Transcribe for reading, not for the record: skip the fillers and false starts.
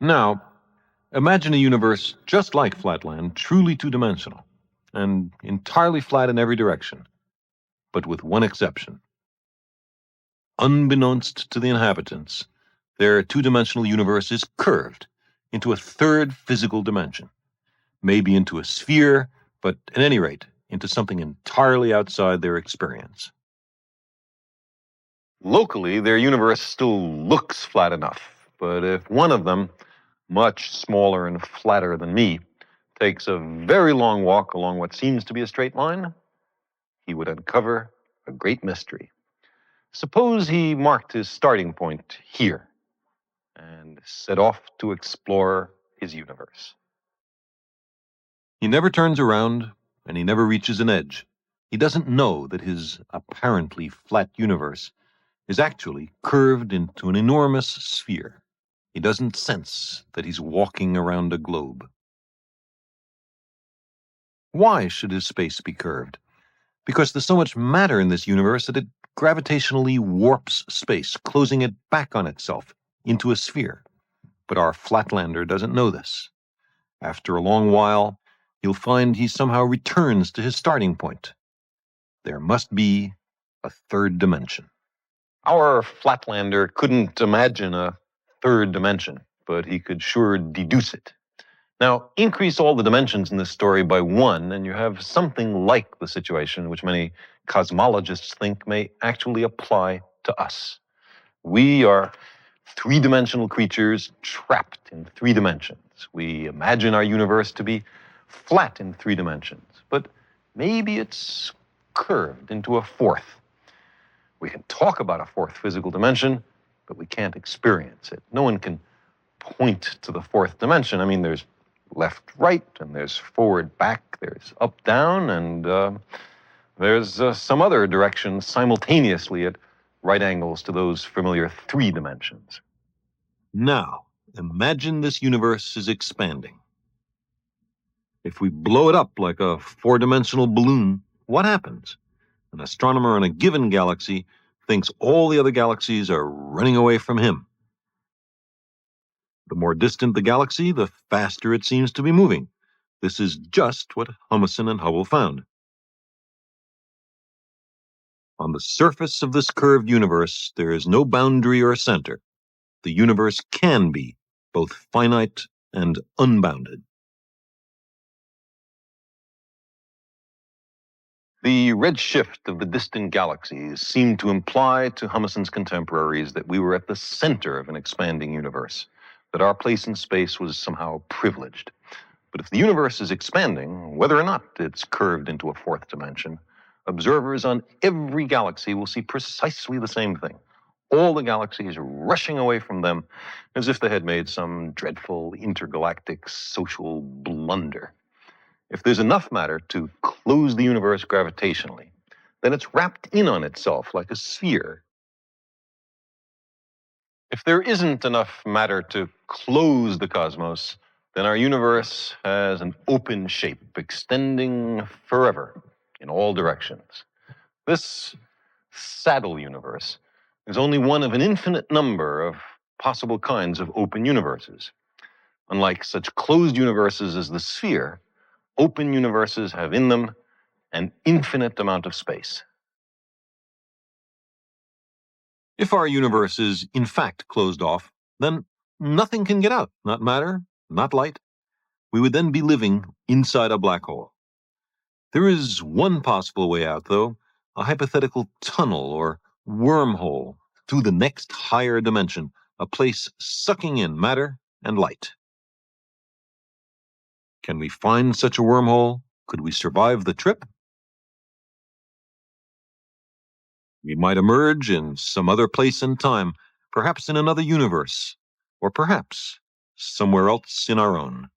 Now, imagine a universe just like Flatland, truly two-dimensional, and entirely flat in every direction, but with one exception. Unbeknownst to the inhabitants, their two-dimensional universe is curved into a third physical dimension, maybe into a sphere, but at any rate, into something entirely outside their experience. Locally, their universe still looks flat enough, but if one of them, much smaller and flatter than me, takes a very long walk along what seems to be a straight line, he would uncover a great mystery. Suppose he marked his starting point here and set off to explore his universe. He never turns around, and he never reaches an edge. He doesn't know that his apparently flat universe is actually curved into an enormous sphere. He doesn't sense that he's walking around a globe. Why should his space be curved? Because there's so much matter in this universe that it gravitationally warps space, closing it back on itself into a sphere. But our Flatlander doesn't know this. After a long while, he'll find he somehow returns to his starting point. There must be a third dimension. Our Flatlander couldn't imagine a third dimension, but he could sure deduce it. Now, increase all the dimensions in this story by one, and you have something like the situation which many cosmologists think may actually apply to us. We are three-dimensional creatures trapped in three dimensions. We imagine our universe to be flat in three dimensions, but maybe it's curved into a fourth. We can talk about a fourth physical dimension, but we can't experience it. No one can point to the fourth dimension. I mean, there's left, right, and there's forward, back, there's up, down, and there's some other direction simultaneously at right angles to those familiar three dimensions. Now, imagine this universe is expanding. If we blow it up like a four-dimensional balloon, what happens? An astronomer in a given galaxy thinks all the other galaxies are running away from him. The more distant the galaxy, the faster it seems to be moving. This is just what Humason and Hubble found. On the surface of this curved universe, there is no boundary or center. The universe can be both finite and unbounded. The red shift of the distant galaxies seemed to imply to Humason's contemporaries that we were at the center of an expanding universe, that our place in space was somehow privileged. But if the universe is expanding, whether or not it's curved into a fourth dimension, observers on every galaxy will see precisely the same thing. All the galaxies rushing away from them as if they had made some dreadful intergalactic social blunder. If there's enough matter to close the universe gravitationally, then it's wrapped in on itself like a sphere. If there isn't enough matter to close the cosmos, then our universe has an open shape extending forever in all directions. This saddle universe is only one of an infinite number of possible kinds of open universes. Unlike such closed universes as the sphere, open universes have in them an infinite amount of space. If our universe is in fact closed off, then nothing can get out, not matter, not light. We would then be living inside a black hole. There is one possible way out, though, a hypothetical tunnel or wormhole through the next higher dimension, a place sucking in matter and light. Can we find such a wormhole? Could we survive the trip? We might emerge in some other place and time, perhaps in another universe, or perhaps somewhere else in our own.